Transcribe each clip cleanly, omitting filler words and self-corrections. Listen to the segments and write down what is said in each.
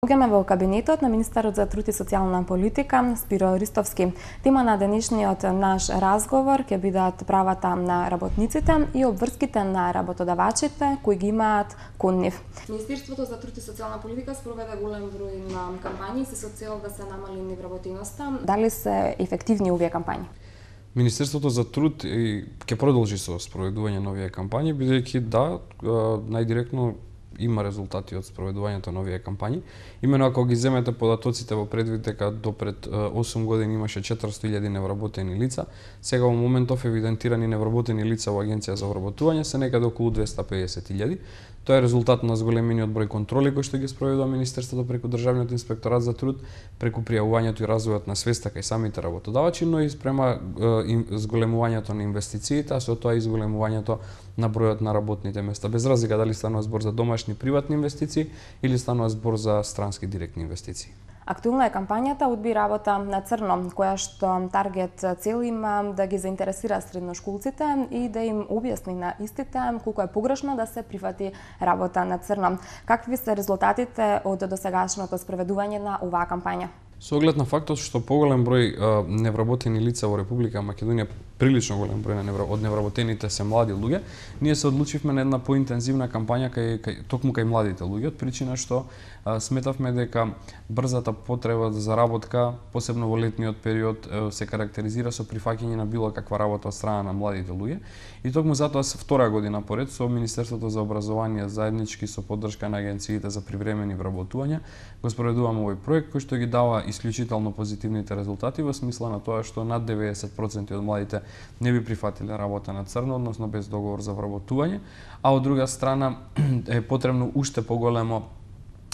Доаѓаме во кабинетот на министерот за труд и социјална политика Спиро Ристовски. Тема на денешниот наш разговор ќе бидат правата на работниците и обврските на работодавачите кои ги имаат кон нив. Министерството за труд и социјална политика спроведе голем број на кампањи со цел да се намали невработеноста. Дали се ефективни овие кампањи? Министерството за труд ќе продолжи со спроведување на овие кампањи, бидејќи најдиректно има резултати од спроведувањето на овие кампањи. Имено ако ги земете податоците во предвид дека до пред 8 години имаше 400.000 невработени лица, сега во моментов евидентирани невработени лица во Агенција за вработување се некаде околу 250.000. Тоа е резултат на зголемениот број контроли кои што ги спроведува Министерството преку Државниот инспекторат за труд, преку пријавувањето и развојот на свеста кај самите работодавачи, но и спрема зголемувањето на инвестициите, а со тоа и зголемувањето на бројот на работните места, без разлика дали станува збор за домашни приватни инвестиции или станува збор за странски директни инвестиции. Актуелна е кампањата Одби работа на црно, која што таргет цел има да ги заинтересира средношколците и да им објасни на истите колку е погрешно да се прифати работа на црно. Какви се резултатите од досегашното спроведување на оваа кампања? Со оглед на фактот што поголем број невработени лица во Република Македонија, прилично голем број од невработените се млади луѓе, ние се одлучивме на една поинтензивна кампања токму кај младите луѓе, од причина што сметавме дека брзата потреба за заработка, посебно во летниот период, се карактеризира со прифаќање на било каква работа од страна на младите луѓе. И токму затоа се втора година поред со Министерството за образование заеднички со поддршка на агенциите за привремени вработувања го спроведуваме овој проект кој што ги дава исклучително позитивните резултати во смисла на тоа што над 90% од младите не би прифатиле работа на црно, односно без договор за вработување, а од друга страна е потребно уште поголемо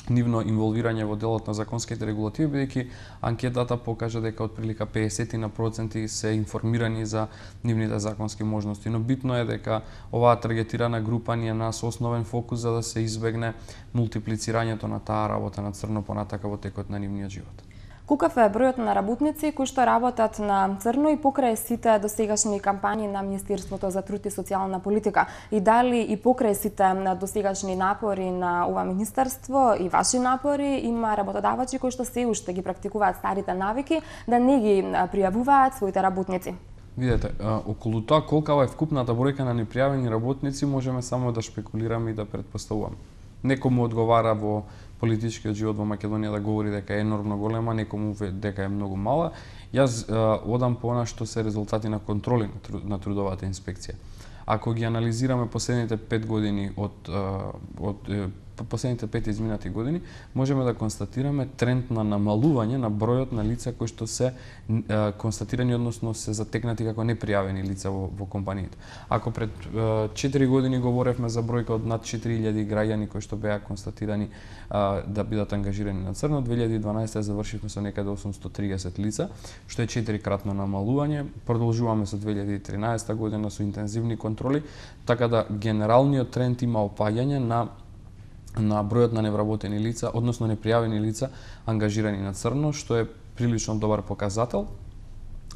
нивно инволвирање во делот на законските регулативи, бидејќи анкетата покажа дека отприлика 50% се информирани за нивните законски можности, но битно е дека оваа таргетирана група ни е нас основен фокус за да се избегне мултиплицирањето на таа работа на црно понатака во текот на нивниот живот. Колкав е бројот на работници кои што работат на црно и покрај сите досегашни кампањи на Министерството за труд и социјална политика, и дали и покрај сите досегашни напори на ова министерство и ваши напори има работодавачи кои што се уште ги практикуваат старите навики да не ги пријавуваат своите работници? Видете, околу тоа колкава е вкупната бројка на непријавени работници можеме само да шпекулираме и да претпоставуваме. Некому одговара во политичкиот живот во Македонија да говори дека е енормно голема, некому дека е многу мала. Јас одам по она што се резултати на контроли на трудовата инспекција. Ако ги анализираме последните 5 години последните 5 изминати години, можеме да констатираме тренд на намалување на бројот на лица кои што се констатирани, односно се затекнати како непријавени лица во компаниите. Ако пред 4 години говоревме за бројка од над 4000 граѓани кои што беа констатирани да бидат ангажирани на црно, 2012 завршивме со некаде 830 лица, што е 4-кратно намалување. Продолжуваме со 2013 година со интензивни контроли, така да генералниот тренд има опаѓање на бројот на невработени лица, односно непријавени лица ангажирани на црно, што е прилично добар показател.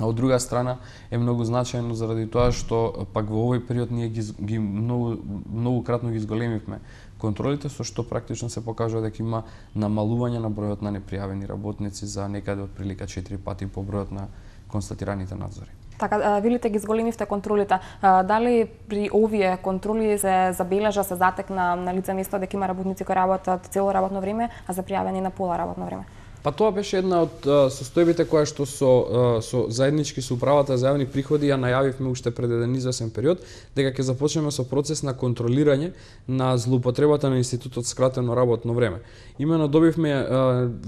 А од друга страна е многу значајно заради тоа што пак во овој период ние ги многу кратно ги зголемивме контролите, со што практично се покажува дека има намалување на бројот на непријавени работници за некаде од прилика 4 пати по бројот на констатираните надзори. Така, велите ги зголемивте контролите. Дали при овие контроли се забележа, се затекна на лице место дека има работници кои работат цело работно време, а за пријавени на пола работно време? Па тоа беше една од состојбите која што со заеднички со управата за јавни приходи ја најавивме уште пред еден извесен период дека ќе започнеме со процес на контролирање на злоупотребата на институтот скратено работно време. Имено добивме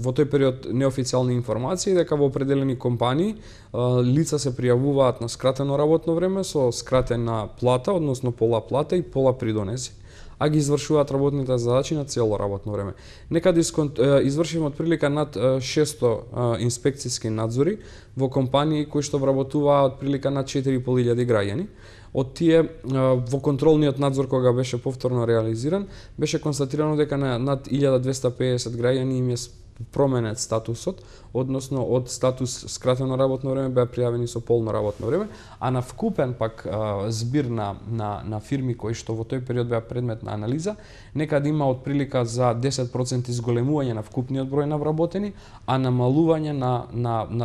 во тој период неофицијални информации дека во определени компании лица се пријавуваат на скратено работно време со скратена плата, односно пола плата и пола придонеси, а ги извршуваат работните задачи на цело работно време. Некаде извршивме отприлика над 600 инспекцијски надзори во компании кои што вработуваат отприлика над 4500 граѓани. Од тие во контролниот надзор кога беше повторно реализиран, беше констатирано дека на над 1250 граѓани им е променет статусот, односно од статус скратено работно време беа пријавени со полно работно време, а на вкупен пак збир на фирми кои што во тој период беа предмет на анализа, некаде има отприлика за 10% изголемување на вкупниот број на вработени, а намалување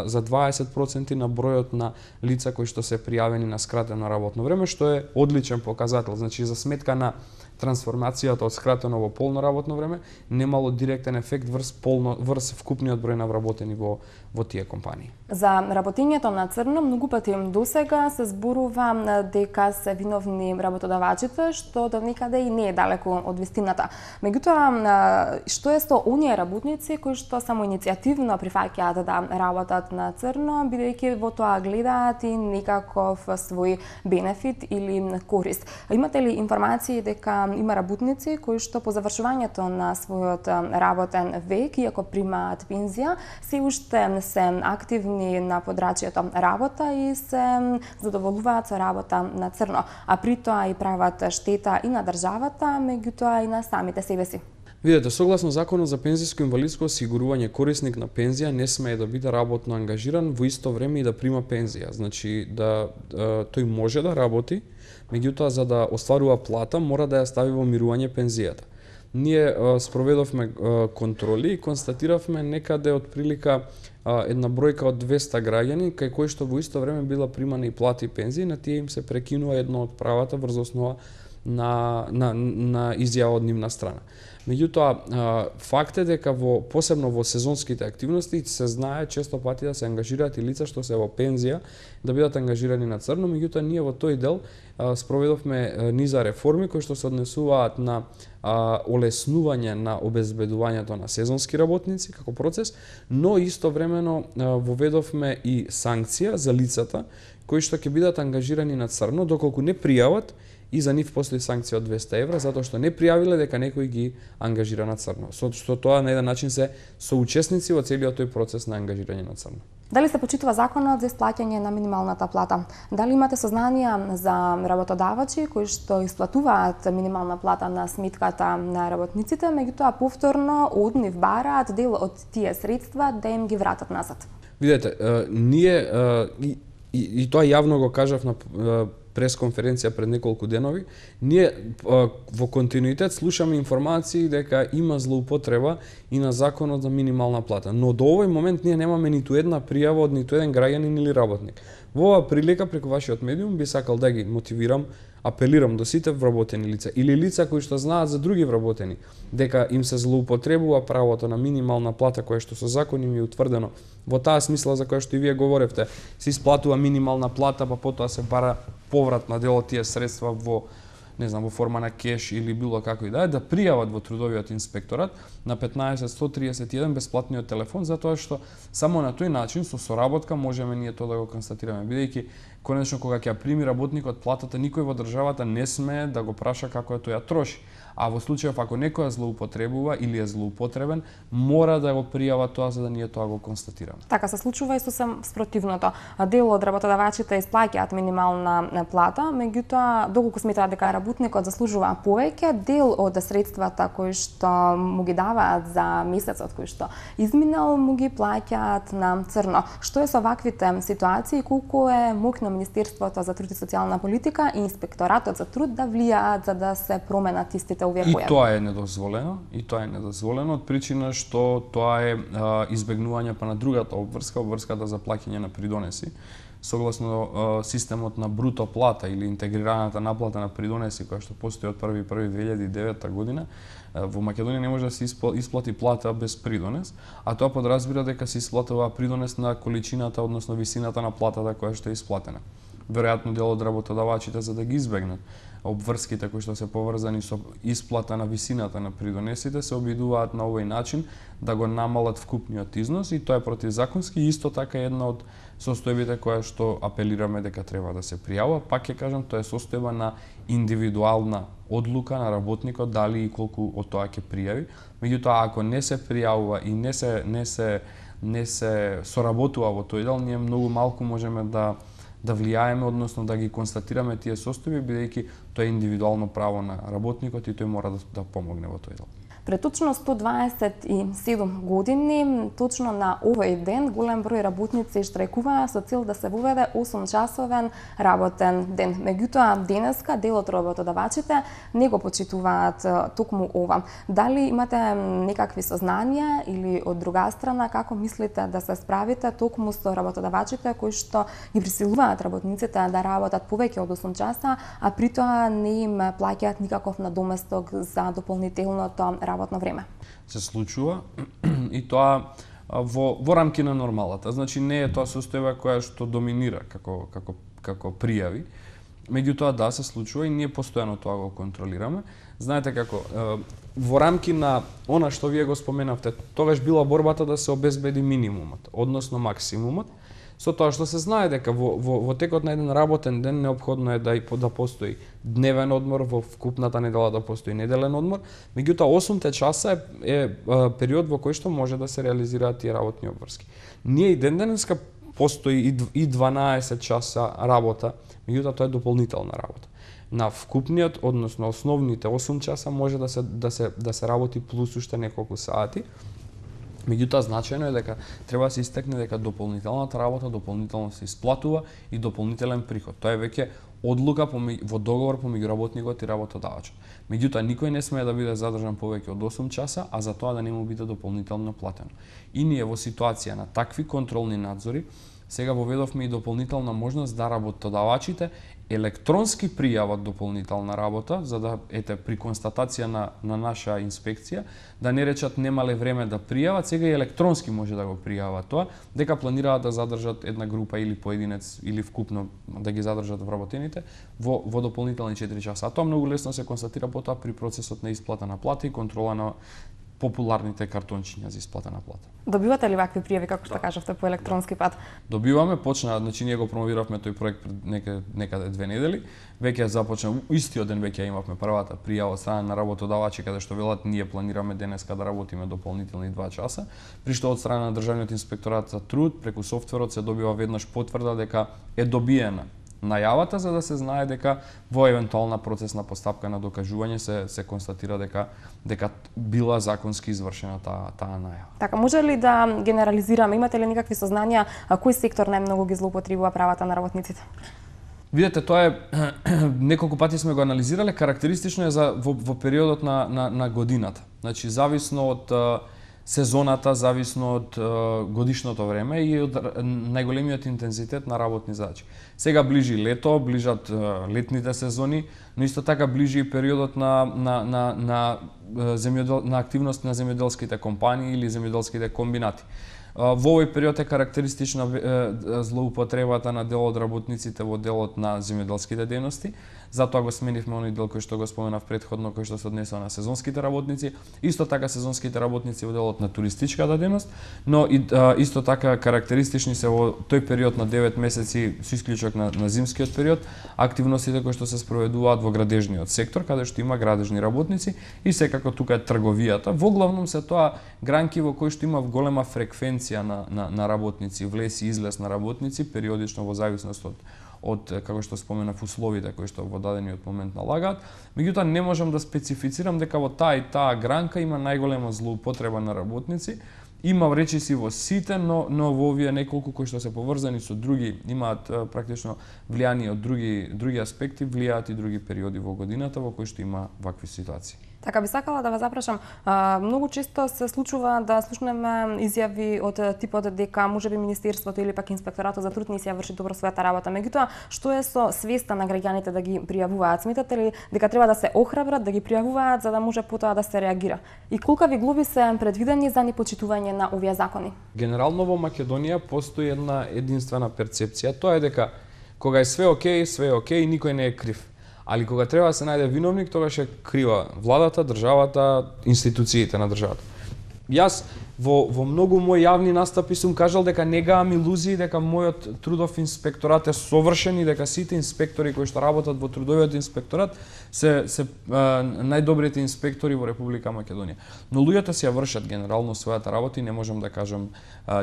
за 20% на бројот на лица кои што се пријавени на скратено работно време, што е одличен показател. Значи за сметка на трансформацијата од скратено во полно работно време немало директен ефект врз вкупниот број на вработени во тие компании. За работењето на црно многу пати досега се зборува дека се виновни работодавачите, што до некаде и не е далеко од вистината. Меѓутоа, што е со оние работници кои што само иницијативно прифаќаат да работат на црно, бидејќи во тоа гледаат и некаков свој бенефит или корист? Имате ли информации дека има работници кои што по завршувањето на својот работен век, иако примаат пензија, се уште се активни на подрачјето работа и се задоволуваат со работа на црно, а при тоа и прават штета и на државата, меѓутоа и на самите себе си? Видете, согласно Законот за пензиско и инвалидско осигурување, корисник на пензија не смее да биде работно ангажиран во исто време и да прима пензија. Значи, тој може да работи, меѓутоа за да остварува плата, мора да ја стави во мирување пензијата. Ние спроведовме контроли и констатиравме некаде од прилика една бројка од 200 граѓани кај кои што во исто време била примана и плати и пензии, на тие им се прекинува едно од правата врз основа на изјава од нивна страна. Меѓутоа, факт е дека посебно во сезонските активности се знае често пати да се ангажираат и лица што се во пензија да бидат ангажирани на црно, меѓутоа ние во тој дел спроведовме низа реформи кои што се однесуваат на олеснување на обезбедувањето на сезонски работници како процес, но истовремено воведовме и санкција за лицата кои што ќе бидат ангажирани на црно доколку не пријават, и за нив постои санкција од 200 евра затоа што не пријавиле дека некој ги ангажира на црно. Со што тоа на еден начин се соучесници во целиот тој процес на ангажирање на црно. Дали се почитува законот за исплаќање на минималната плата? Дали имате сознанија за работодавачи кои што исплатуваат минимална плата на сметката на работниците, меѓутоа повторно од нив бараат дел од тие средства да им ги вратат назад? Видете, ние и тоа јавно го кажав на пресконференција пред неколку денови, ние во континуитет слушаме информации дека има злоупотреба и на законот за минимална плата. Но до овој момент ние немаме ниту една пријава од ниту еден граѓанин или работник. Во оваа прилика преку вашиот медиум би сакал да ги мотивирам, апелирам до сите вработени лица или лица кои што знаат за други вработени дека им се злоупотребува правото на минимална плата која што со закон им е утврдено во таа смисла за која што и вие говоревте, се исплатува минимална плата, па потоа се бара поврат на дел од тие средства во во форма на кеш или било како и да е, да пријават во трудовиот инспекторат на 15-131 бесплатниот телефон, затоа што само на тој начин со соработка можеме ние тоа да го констатираме, бидејќи конечно кога ќе прими работникот платата, никој во државата не смее да го праша како е тој ја троши. А во случајов ако некој ја злоупотребува или е злоупотребен, мора да го пријава тоа за да ние тоа го констатираме. Така се случува и сосем спротивното. Дел од работодавачите исплаќаат минимална плата, меѓутоа доколку сметаат дека работникот заслужува повеќе, дел од средствата кои што му ги даваат за месецот кој што изминал, му ги плаќаат на црно. Што е со ваквите ситуации, колку е мокно Министерството за труд и социјална политика и Инспекторатот за труд да влијаат за да се променат истите овие појави? И тоа е недозволено од причина што тоа е избегнување па на другата обврската за плаќање на придонеси. Согласно системот на бруто плата или интегрираната наплата на придонеси која што постои од 1.1.2009 година, во Македонија не може да се исплати плата без придонес, а тоа подразбира дека се исплатува придонес на количината, односно висината на платата која што е исплатена. Веројатно дел од работодавачите за да ги избегнат обврските кои што се поврзани со исплата на висината на придонесите се обидуваат на овој начин да го намалат вкупниот износ и тоа е противзаконски и исто така една од состојбите која што апелираме дека треба да се пријавува. Пак ќе кажам, тоа е состојба на индивидуална одлука на работникот дали и колку од тоа ќе пријави. Меѓутоа ако не се пријавува и не се соработува во тој дел, ние многу малку можеме да влијаеме, односно да ги констатираме тие состојби, бидејќи тоа е индивидуално право на работникот и тој мора да помогне во тој дел. Пред точно 127 години, точно на овој ден, голем број работници штрајкуваа со цел да се воведе 8-часовен работен ден. Меѓутоа, денеска дел од работодавачите не го почитуваат токму ова. Дали имате некакви сознанија или од друга страна како мислите да се справите токму со работодавачите кои што ги присилуваат работниците да работат повеќе од 8 часа, а при тоа не им плаќаат никаков надоместок за дополнителното работно време? Се случува и тоа во рамки на нормалата. Значи не е тоа состојба која што доминира како пријави. Меѓутоа да, се случува и ние постојано тоа го контролираме. Знаете како во рамки на она што вие го споменавте, тогаш била борбата да се обезбеди минимумот, односно максимумот, со тоа што се знае дека во текот на еден работен ден неопходно е да постои дневен одмор, во вкупната недела да постои неделен одмор, меѓутоа 8 часа е период во кој што може да се реализираат тие работни обврски. Ние и денеска постои и 12 часа работа, меѓутоа тоа е дополнителна работа. На вкупниот, односно основните 8 часа може да се работи плюс уште неколку сати. Меѓутоа, значајно е дека треба да се истекне дека дополнителната работа дополнително се исплатува и дополнителен приход. Тоа е веќе одлука во договор помеѓу работникот и работодавачот. Меѓутоа, никој не смее да биде задржан повеќе од 8 часа, а за тоа да не му биде дополнително платено. И ние во ситуација на такви контролни надзори, сега воведовме и дополнителна можност да работодавачите електронски пријават дополнителна работа, за да, при констатација на наша инспекција, да не речат немале време да пријават, сега и електронски може да го пријават тоа, дека планираат да задржат една група или поединец, или вкупно да ги задржат вработените во дополнителни 4 часа. А тоа многу лесно се констатира потоа при процесот на исплата на плата и контрола на популарните картончиња за исплата на плата. Добивате ли вакви пријави, како што кажавте, по електронски пат? Добиваме, значи ние го промовиравме тој проект пред некаде 2 недели, веќе започна, истиот ден веќе имавме првата пријава од страна на работодавачи, каде што велат ние планираме денеска да работиме дополнителни 2 часа, при што од страна на Државниот инспекторат за труд, преку софтверот се добива веднаш потврда дека е добиена најавата, за да се знае дека во евентуална процесна постапка на докажување се констатира дека била законски извршена таа најава. Така, може ли да генерализираме? Имате ли некакви сознанија кој сектор најмногу ги злоупотребува правата на работниците? Видете, тоа е неколку пати сме го анализирале, карактеристично е во периодот на годината. Значи зависно од сезоната, зависно од годишното време и од најголемиот интензитет на работни задачи. Сега ближи лето, ближат летните сезони, но исто така ближи и периодот на активност на земјоделските компании или земјоделските комбинати. Во овој период е карактеристична злоупотребата на дел од работниците во делот на земјоделските дејности. Затоа го сменивме оној дел кој што го споменав претходно, кој што се однесува на сезонските работници. Исто така сезонските работници во делот на туристичката дејност, но и исто така карактеристични се во тој период на 9 месеци, со исклучок на зимскиот период, активностите кои што се спроведуваат во градежниот сектор, каде што има градежни работници и секако тука е трговијата. Во главном се тоа гранки во кои што има голема фреквенција на работници, влез и излез на работници, периодично во зависност од како што споменав условите кои што во дадениот момент налагаат. Меѓутоа не можам да специфицирам дека во таа и таа гранка има најголема злоупотреба на работници. Има речиси во сите, но во овие неколку кои што се поврзани со други, имаат практично влијание од други аспекти, влијаат и други периоди во годината во кои што има вакви ситуации. Така, би сакала да ве запрашам, многу често се случува да слушнеме изјави од типот дека можеби Министерството или пак Инспекторатот за труд не си ја врши добро својата работа. Меѓутоа, што е со свеста на граѓаните да ги пријавуваат? Сметате ли дека треба да се охрабрат да ги пријавуваат за да може потоа да се реагира? И колкави глоби се предвидени за непочитување на овие закони? Генерално во Македонија постои една единствена перцепција, тоа е дека кога е све окей, никој не е крив. Али кога треба да се најде виновник, тогаш е крива владата, државата, институциите на државата. Јас во многу мои јавни настапи сум кажал дека не гаам илузии дека мојот трудов инспекторат е совршен и дека сите инспектори кои што работат во трудовиот инспекторат се најдобрите инспектори во Република Македонија. Но луѓето си ја вршат генерално својата работа и не можам да кажам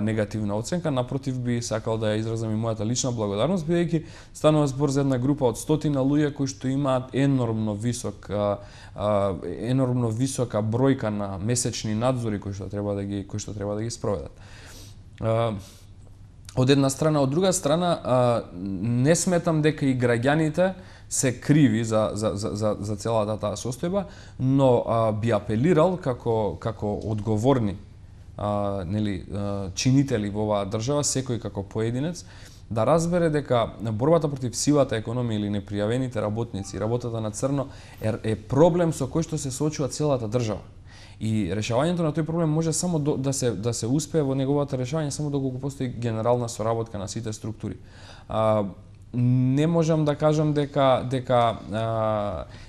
негативна оценка, напротив би сакал да ја изразам и мојата лична благодарност, бидејќи станува збор за една група од стотина луѓе кои што имаат енормно висока бројка на месечни надзори кои што треба да ги спроведат. Од една страна, од друга страна, не сметам дека и граѓаните се криви за целата таа состојба, но би апелирал како одговорни чинители во оваа држава, секој како поединец, да разбере дека борбата против сивата економија или непријавените работници, работата на црно е проблем со кој што се соочува целата држава. И решавањето на тој проблем може само да се успее во неговата решавање само доколку постои генерална соработка на сите структури. Не можам да кажам дека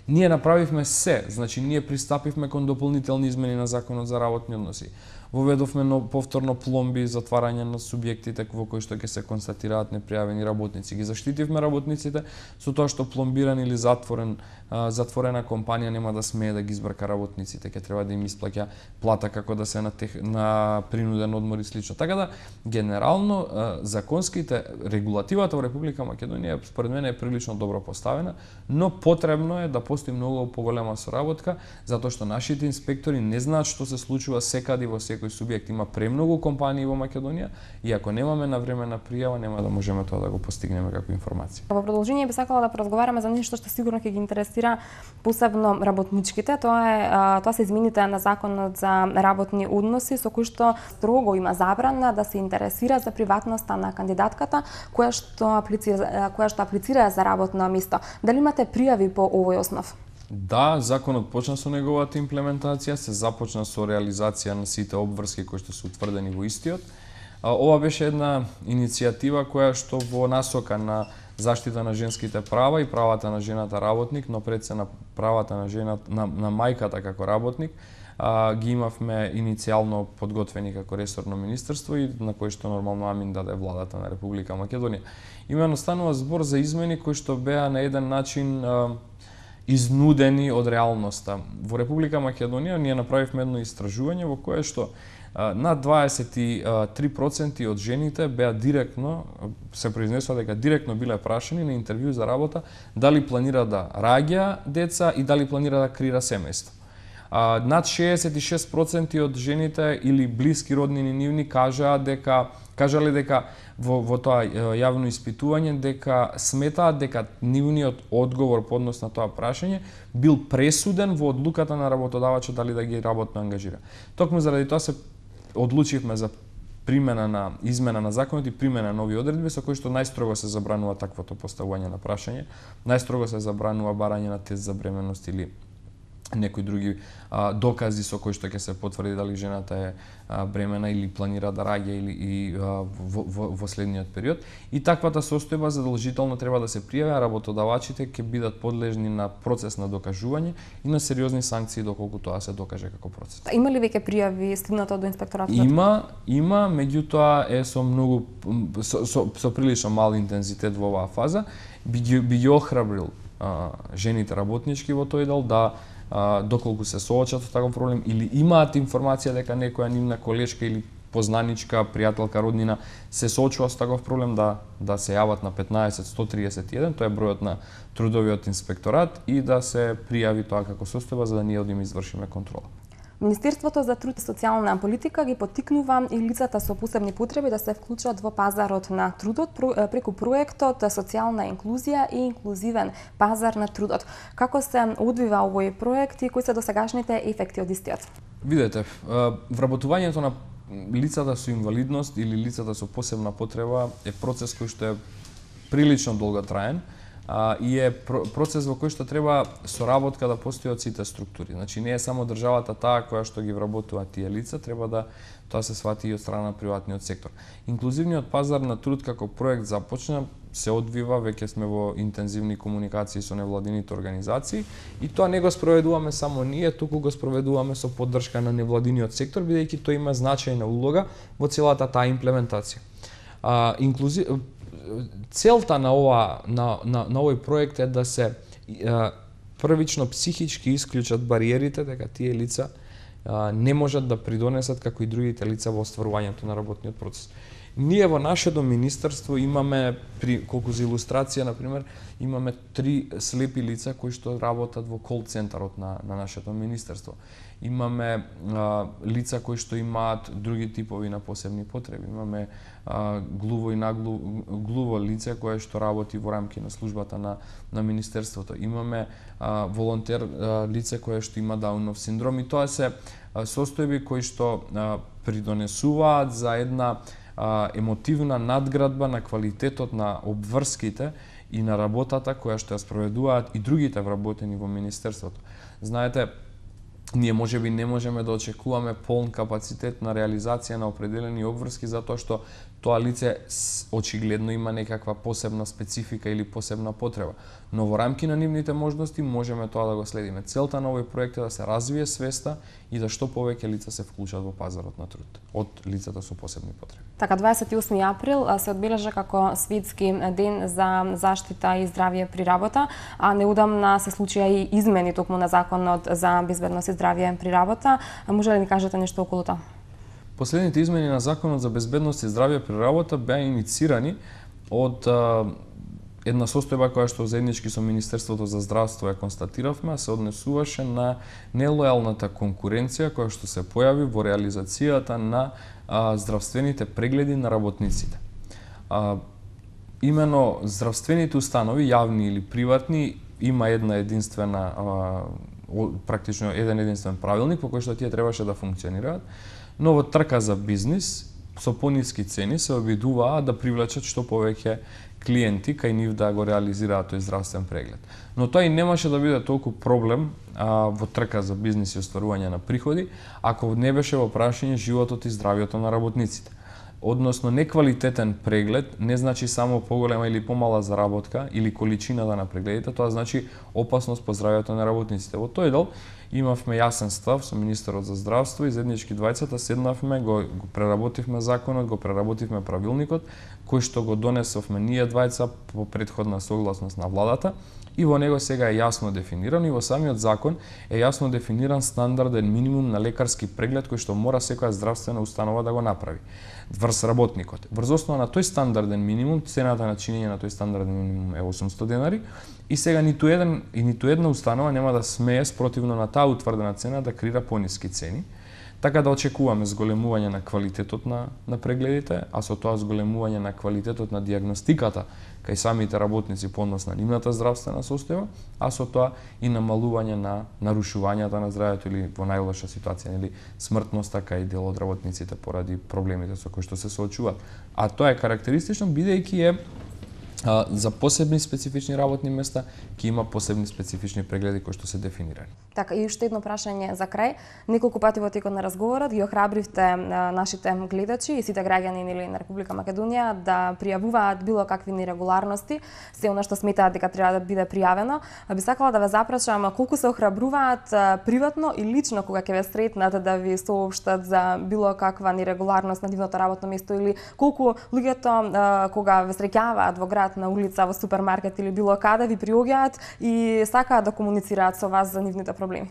ние направивме се, значи ние пристапивме кон дополнителни измени на Законот за работни односи. Воведовме повторно пломби, затварање на субјектите во кои што ќе се констатираат непријавени работници. Ги заштитивме работниците со тоа што пломбиран или затворена компанија нема да смее да ги избрка работниците, ќе треба да им исплаќа плата како да се на принуден одмор и слично. Така да генерално законските регулативата во Република Македонија според мене е прилично добро поставена, но потребно е да постои многу поголема соработка, затоа што нашите инспектори не знаат што се случува секаде во секој субјект. Има премногу компании во Македонија и ако немаме навремена пријава, нема да можеме тоа да го постигнеме како информација. Во продолжение би сакала да поразговараме за нешто што сигурно ќе ги интересира посебно работничките. Тоа се измените на Законот за работни односи со кои што строго има забрана да се интересира за приватноста на кандидатката која што аплицира за работно место. Дали имате пријави по овој основ? Да, законот почна со неговата имплементација, се започна со реализација на сите обврски кои што се утврдени во истиот. Ова беше една иницијатива која што во насока на заштита на женските права и правата на жената работник, но пред се на правата на жената на мајката како работник, ги имавме иницијално подготвени како ресорно министерство и на кој што нормално амин даде владата на Република Македонија. Имено станува збор за измени кои што беа на еден начин изнудени од реалноста. Во Република Македонија ние направивме едно истражување во кое што над 23% од жените беа директно, се произнесува дека директно биле прашани на интервју за работа дали планира да раѓа деца и дали планира да креира семејство. Над 66% од жените или блиски роднини нивни кажале дека во тоа јавно испитување дека сметаат дека нивниот одговор по однос на тоа прашање бил пресуден во одлуката на работодавачот дали да ги работно ангажира. Токму заради тоа се одлучивме за примена на измена на законот и примена на нови одредби со кои што најстрого се забранува таквото поставување на прашање, најстрого се забранува барање на тест за бременност или некои други докази со кои што ќе се потврди дали жената е бремена или планира да раѓа или во следниот период. И таквата состојба задолжително треба да се пријави, а работодавачите ќе бидат подлежни на процес на докажување и на сериозни санкции доколку тоа се докаже како процес. Има ли веќе пријави стигнато до инспекторатот? Има, меѓутоа е со многу со прилично мал интензитет во оваа фаза. Би ги охрабрил жените работнички во тој дел да доколку се соочат со таков проблем или имаат информација дека некоја нивна колешка или познаничка, пријателка, роднина се соочува со таков проблем да се јават на 15 131, тоа е бројот на трудовиот инспекторат и да се пријави тоа како состојба за да ние одиме извршиме контрола. Министерството за труд и социјална политика ги поттикнува и лицата со посебни потреби да се вклучат во пазарот на трудот преку проектот Социјална инклузија и инклузивен пазар на трудот. Како се одвива овој проект и кои се досегашните ефекти од истиот? Видете, вработувањето на лицата со инвалидност или лицата со посебна потреба е процес кој што е прилично долготраен. и е процес во кој што треба соработка да постои од сите структури. Значи не е само државата таа која што ги вработува тие лица, треба да тоа се свати и од страна на приватниот сектор. Инклузивниот пазар на труд како проект започна, се одвива, веќе сме во интензивни комуникации со невладините организации и тоа не го спроведуваме само ние, туку го спроведуваме со поддршка на невладиниот сектор, бидејќи тој има значајна улога во целата таа имплементација. Целта на овој проект е да се првично психички исклучат бариерите дека тие лица не можат да придонесат како и другите лица во остварувањето на работниот процес. Ние во нашето министерство имаме, колку за илустрација, например, имаме 3 слепи лица кои што работат во кол центарот на нашето министерство. Имаме лица кои што имаат други типови на посебни потреби. Имаме глуво и глуво лице кое што работи во рамки на службата на министерството. Имаме волонтер лице кое што има Даунов синдром и тоа се состојби кои што придонесуваат за една емотивна надградба на квалитетот на обврските и на работата која што ја спроведуваат и другите вработени во министерството. Знаете, ние можеби не можеме да очекуваме полн капацитет на реализација на определени обврски затоа што тоа лице очигледно има некаква посебна специфика или посебна потреба. Но во рамки на нивните можности можеме тоа да го следиме. Целта на овој проект е да се развие свеста и да што повеќе лица се вклучат во пазарот на труд од лицата со посебни потреби. Така, 28 април се одбележа како светски ден за заштита и здравје при работа, а неудамна се случија и измени токму на законот за безбедност и здравје при работа. Може ли ни кажете нешто околу тоа? Последните измени на Законот за безбедност и здравје при работа беа иницирани од една состојба која што заеднички со Министерството за здравство ја констатиравме, се однесуваше на нелојалната конкуренција која што се појави во реализацијата на здравствените прегледи на работниците. Имено здравствените установи, јавни или приватни, има една единствена, практично еден единствен правилник по кој што тие требаше да функционираат, но во трка за бизнис со пониски цени се обидуваа да привлечат што повеќе клиенти кај нив да го реализираат тој здравствен преглед. Но тоа и немаше да биде толку проблем во трка за бизнис и остварување на приходи, ако не беше во прашање животот и здравјето на работниците. Односно, неквалитетен преглед не значи само поголема или помала заработка или количината на прегледите, тоа значи опасност по здравјето на работниците. Во тој дел имавме јасен став со министерот за здравство и заеднички двајцата седнавме, го преработивме законот, го преработивме правилникот, кој што го донесовме ние двајца по претходна согласност на владата и во него сега е јасно дефиниран и во самиот закон е јасно дефиниран стандарден минимум на лекарски преглед кој што мора секоја здравствена установа да го направи врз работникот. Врз основа на тој стандарден минимум, цената на чинење на тој стандарден минимум е 800 денари и сега ниту една установа нема да смее спротивно на таа утврдена цена да крира пониски цени. Така да очекуваме зголемување на квалитетот на прегледите, а со тоа зголемување на квалитетот на дијагностиката кај самите работници по однос на нивната здравствена состојба, а со тоа и намалување на нарушувањата на здравјето или во најлоша ситуација или смртноста кај дел од работниците поради проблемите со кои што се соочуваат. А тоа е карактеристично бидејќи е за посебни специфични работни места ќе има посебни специфични прегледи кои што се дефинирани. Така, и уште едно прашање за крај. Неколку пати во текот на разговорот ги охрабривте нашите гледачи и сите граѓани на Република Македонија да пријавуваат било какви нерегуларности, се она што сметаат дека треба да биде пријавено. Би сакала да ве запрашам колку се охрабруваат приватно и лично кога ќе ве сретнат да ви соопштат за било каква нерегуларност на нивното работно место или колку луѓето кога ве среќаваат во град, на улица, во супермаркет или било каде ви приоѓаат и сакаат да комуницираат со вас за нивните проблеми?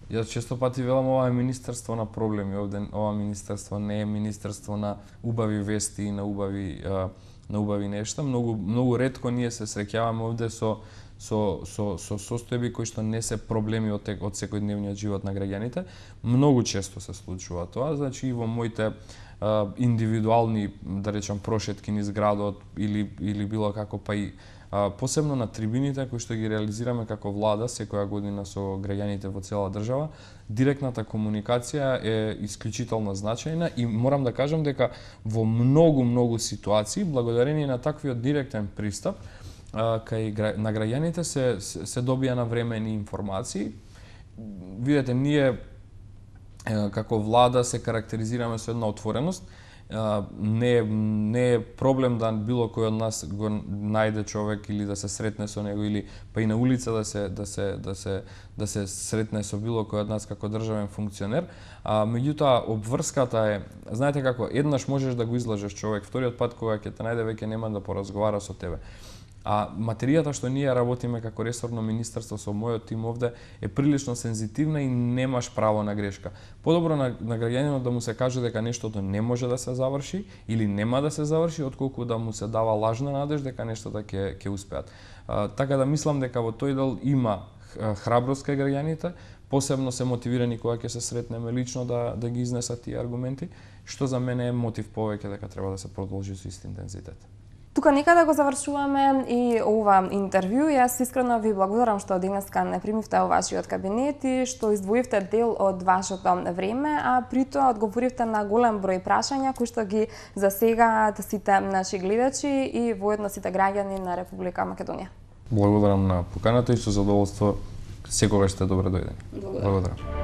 Јас често пати велам ова е министерство на проблеми, ова министерство не е министерство на убави вести и на убави нешта. Многу ретко ние се среќаваме овде со состојби кои што не се проблеми од секојдневниот живот на граѓаните. Многу често се случува тоа, значи и во моите индивидуални, да речам, прошетки низ градот или било како, па и посебно на трибините кои што ги реализираме како влада секоја година со граѓаните во цела држава, директната комуникација е исклучително значајна и морам да кажам дека во многу ситуации, благодарение на таквиот директен пристап, на граѓаните се добија на времени информации. Видете, ние како влада се карактеризираме со една отвореност. Не е проблем да било кој од нас го најде човек или да се сретне со него, или па и на улица да се сретне со било кој од нас како државен функционер. Меѓутоа обврската е, знаете како, еднаш можеш да го излажеш човек, вториот пат кога ќе те најде веќе нема да поразговара со тебе. А материјата што ние работиме како ресорно министерство со мојот тим овде е прилично сензитивна и немаш право на грешка. Подобро на граѓанинот да му се каже дека нештото не може да се заврши или нема да се заврши, отколку да му се дава лажна надеж дека нештата ќе успеат. Така да мислам дека во тој дел има храброст кај граѓаните, посебно се мотивирани кога ќе се сретнеме лично да ги изнесат тие аргументи, што за мене е мотив повеќе дека треба да се продолжи со ист интензитет. Тука некада го завршуваме и ова интервју. Јас искрено ви благодарам што денеска не примивте во вашиот кабинет и што издвоивте дел од вашето време, а при тоа одговоривте на голем број прашања кои што ги засегаат сите наши гледачи и воедно сите граѓани на Република Македонија. Благодарам на поканата и со задоволство секогаш сте добре дојдени. Благодарам.